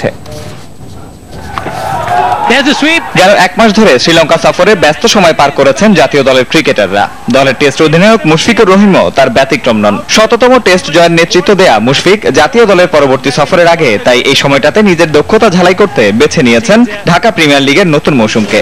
ওঠে। গেল এক মাস ধরে শ্রীলঙ্কা সফরে ব্যস্ত সময় পার করেছেন জাতীয় দলের ক্রিকেটাররা। দলের টেস্ট অধিনায়ক মুশফিকুর রহিমও তার ব্যতিক্রম নন। শততম টেস্ট জয়ের নেতৃত্ব দেয়া মুশফিক জাতীয় দলের পরবর্তী সফরের আগে তাই এই সময়টাতে নিজের দক্ষতা ঝালাই করতে বেছে নিয়েছেন ঢাকা প্রিমিয়ার লিগের নতুন মৌসুমকে।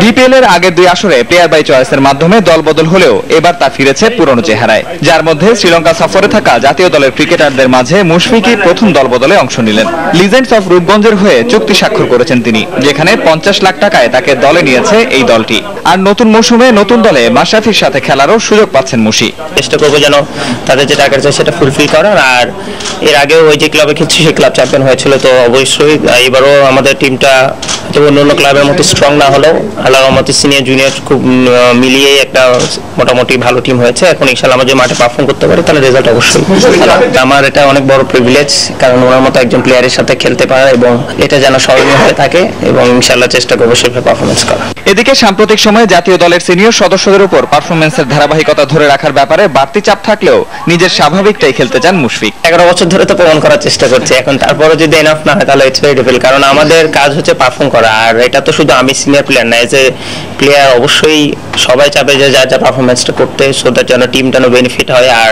ডিপিএল এর আগের দুই আসরে প্লেয়ার বাই চয়েসের মাধ্যমে দল বদল হলেও এবার তা ফিরেছে পুরনো চেহারায়, যার মধ্যে শ্রীলঙ্কা সফরে থাকা জাতীয় দলের ক্রিকেটারদের মাঝে মুশফিকই প্রথম দল বদলে অংশ নিলেন। লিজেন্ডস অফ রূপগঞ্জের হয়ে চুক্তি স্বাক্ষর করেছেন তিনি, যেখানে 50 লাখ টাকায় তাকে দলে নিয়েছে এই দলটি। আর নতুন মৌসুমে নতুন দলে মাশরাফির সাথে খেলারও সুযোগ পাচ্ছেন মুশি। চেষ্টা করবো যেন তাদের যে টার্গেট আছে সেটা ফুলফিল করার। আর এর আগেও ওই যে ক্লাবে খেলছি সেই ক্লাব চ্যাম্পিয়ন হয়েছিল, তো অবশ্যই এবারও আমাদের টিমটা অন্য ক্লাবের মতো স্ট্রং না হলেও আল্লাহর রহমতে সিনিয়র জুনিয়র খুব মিলিয়ে একটা মোটামুটি ভালো টিম হয়েছে। এখন ইনশাআল্লাহ আমরা যে মাঠে পারফর্ম করতে পারি তাহলে রেজাল্ট অবশ্যই ভালো। আমার এটা অনেক বড় প্রিভিলেজ, কারণ ওনার মতো একজন প্লেয়ারের সাথে খেলতে পারা এবং এটা যেন স্মরণীয় হয়ে থাকে এবং ইনশাআল্লাহ চেষ্টা করবো সেভাবে পারফরমেন্স করা। এদিকে সাম্প্রতিক সময়ে জাতীয় দলের সিনিয়র সদস্যদের উপর পারফরমেন্সের ধারাবাহিকতা ধরে রাখার ব্যাপারে বাড়তি চাপ থাকলেও নিজের স্বাভাবিকটাই খেলতে চান মুশফিক। 11 বছর ধরে তো প্রমাণ করার চেষ্টা করছি, এখন তারপরে যদি এনাফ না হয় তাহলে ইটস ভেরি ডিফিকাল্ট, কারণ আমাদের কাজ হচ্ছে পারফর্ম করা। আর এটা তো শুধু আমি সিনিয়র প্লেয়ার না, এজ এ প্লেয়ার অবশ্যই সবাই চাবে যে যা যা পারফরমেন্সটা করতে, সো দ্যাট যেন টিমটা বেনিফিট হয়। আর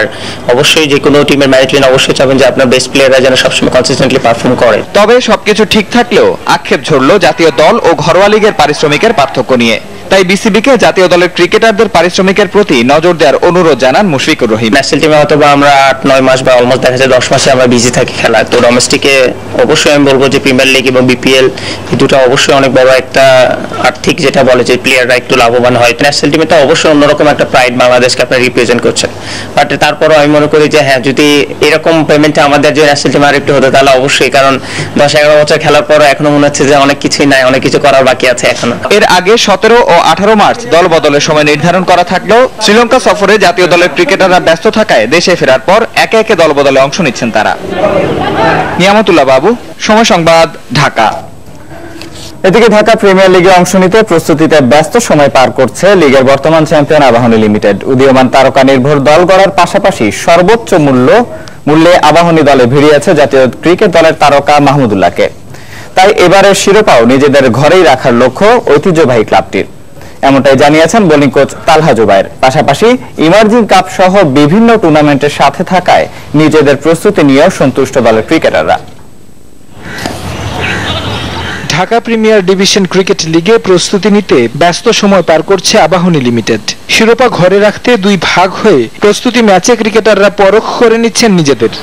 অবশ্যই যে কোনো টিমের ম্যানেজমেন্ট অবশ্যই চাবেন যে আপনার বেস্ট প্লেয়াররা যেন সবসময় কনসিস্টেন্টলি পারফর্ম করে। তবে সবকিছু ঠিক থাকলেও আক্ষেপ ঝরল জাতীয় দল ও ঘরোয়া লিগের পারিশ্রমিকের পার্থক্য নিয়ে। তাই বিসিবিকে জাতীয় দলের ক্রিকেটারদের পারিশ্রমিকের প্রতি নজর দেওয়ার অনুরোধ জানান মুশফিকুর রহিম। ন্যাশনাল টিমে হয়তো বা আমরা 8-9 মাস বা অলমোস্ট দেখা যায় 10 মাসে আমরা বিজি থাকি খেলা, তো ডোমেস্টিকে অবশ্যই আমি বলবো যে প্রিমিয়ার লিগ এবং বিপিএল এই দুটো অবশ্যই অনেক বড় একটা আর্থিক যেটা বলে যে প্লেয়াররা একটু লাভবান হয়। ন্যাশনাল টিমে তো অবশ্যই অন্যরকম একটা প্রাইড, বাংলাদেশকে আপনার রিপ্রেজেন্ট করছেন। বাট তারপরও আমি মনে করি যে হ্যাঁ, যদি এরকম পেমেন্টটা আমাদের যে ন্যাশনাল টিমে আরেকটু হতো তাহলে অবশ্যই, কারণ 10-11 বছর খেলার পরও এখনো মনে হচ্ছে যে অনেক কিছুই নাই, অনেক কিছু করার বাকি আছে এখনো। এর আগে 17 ও 18 মার্চ দল বদলের সময় নির্ধারণ করা থাকলেও শ্রীলঙ্কা সফরে জাতীয় দলের ক্রিকেটাররা ব্যস্ত থাকায় দেশে ফেরার পর একে একে দল বদলে অংশ নিচ্ছেন তারা। নিয়ামতুল্লাহ বাবু, সময় সংবাদ, ঢাকা। এদিকে ঢাকা প্রিমিয়ার লিগে অংশ নিতে প্রস্তুতিতে ব্যস্ত সময় পার করছে লিগের বর্তমান চ্যাম্পিয়ন আবাহনী লিমিটেড। উদীয়মান তারকা নির্ভর দল গড়ার পাশাপাশি সর্বোচ্চ মূল্যে আবাহনী দলে ভিড়িয়েছে জাতীয় ক্রিকেট দলের তারকা মাহমুদুল্লাহকে। তাই এবারের শিরোপাও নিজেদের ঘরেই রাখার লক্ষ্য ঐতিহ্যবাহী ক্লাবটির, এমনটাই জানিয়েছেন বোলিং কোচ তালহা জুবায়ের। পাশাপাশি ইমার্জিং কাপ সহ বিভিন্ন টুর্নামেন্টের সাথে থাকায় নিজেদের প্রস্তুতি নিয়েও সন্তুষ্ট দলের ক্রিকেটাররা। ঢাকা প্রিমিয়ার ডিভিশন ক্রিকেট লিগে প্রস্তুতি নিতে ব্যস্ত সময় পার করছে আবাহনী লিমিটেড। শিরোপা ঘরে রাখতে দুই ভাগ হয়ে প্রস্তুতি ম্যাচে ক্রিকেটাররা পরখ করে নিচ্ছেন নিজেদের।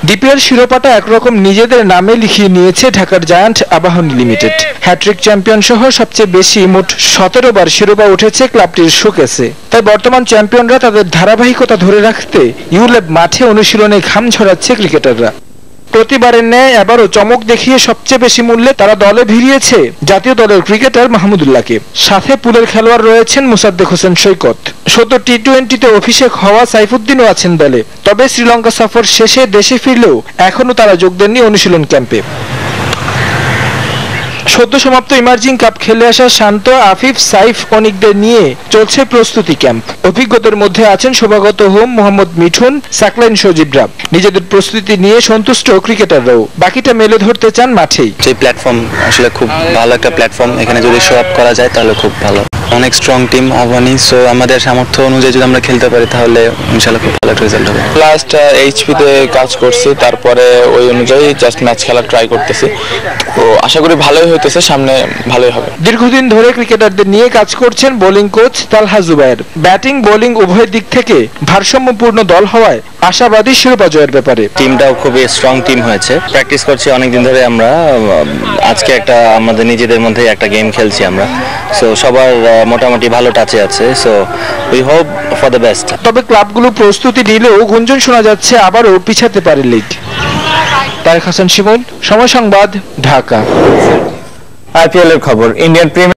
ডিপিএল শিরোপাটা একরকম নিজেদের নামে লিখিয়ে নিয়েছে ঢাকার giant Abahani limited. Hat trick champion সহ সবচেয়ে বেশি মোট 17 বার শিরোপা উঠেছে ক্লাবটির শোকেসে। তাই বর্তমান চ্যাম্পিয়নরা তাদের ধারাবাহিকতা ধরে রাখতে ইউলেব মাঠে অনুশীলনে ঘাম ঝরাচ্ছে ক্রিকেটাররা। প্রতিবারের ন্যায় এবারও চমক দেখিয়ে সবচেয়ে বেশি মূল্যে তারা দলে ভিড়িয়েছে জাতীয় দলের ক্রিকেটার মাহমুদুল্লাহকে। সাথে পুলের খেলোয়াড় রয়েছেন মোসাদ্দেক হোসেন সৈকত। সদ্য টি-20তে অভিষেক হওয়া সাইফুদ্দিনও আছেন দলে। তবে শ্রীলঙ্কা সফর শেষে দেশে ফিরলেও এখনও তারা যোগ দেননি অনুশীলন ক্যাম্পে। সদ্য সমাপ্ত ইমার্জিং কাপ খেলে আসা শান্ত, আফিফ, সাইফ, অনিকদের নিয়ে চলছে প্রস্তুতি ক্যাম্প। অভিজ্ঞতার মধ্যে আছেন শোভাগত হোম, মোহাম্মদ মিঠুন, সাকলাইন সজীবরা। নিজেদের প্রস্তুতি নিয়ে সন্তুষ্ট ক্রিকেটাররাও, বাকিটা মেলে ধরতে চান মাঠেই। যে প্ল্যাটফর্ম আসলে খুব ভালো একটা প্ল্যাটফর্ম, এখানে যদি শো আপ করা যায় তাহলে খুব ভালো। অনেক স্ট্রং টিম আবাহনী, সো আমাদের সামর্থ্য অনুযায়ী যদি আমরা খেলতে পারি তাহলে ইনশাআল্লাহ খুব ভালো রেজাল্ট হবে। লাস্ট এইচপিতে কাজ করছি, তারপরে ওই অনুযায়ী জাস্ট ম্যাচ খেলা ট্রাই করতেছি, তো আশা করি ভালোই হইতেছে, সামনে ভালোই হবে। দীর্ঘদিন ধরে ক্রিকেটারদের নিয়ে কাজ করছেন বোলিং কোচ তালহা জুবায়ের। ব্যাটিং বোলিং উভয় দিক থেকে ভারসাম্যপূর্ণ দল হওয়ায় আশাবাদী শিরোপা জয়ের ব্যাপারে। টিমটাও খুবই স্ট্রং টিম হয়েছে, প্র্যাকটিস করছি অনেকদিন ধরে আমরা। আজকে একটা আমাদের নিজেদের মধ্যে একটা গেম খেলছি আমরা, সো সবার মোটামুটি ভালো টাচে আছে, so we hope for the best. তবে ক্লাবগুলো প্রস্তুতি নিলেও গুঞ্জন শোনা যাচ্ছে আবারও পিছাতে পারে লিগ। তারেক হাসান শিমুল, সময় সংবাদ, ঢাকা। আইপিএল এর খবর। Indian premier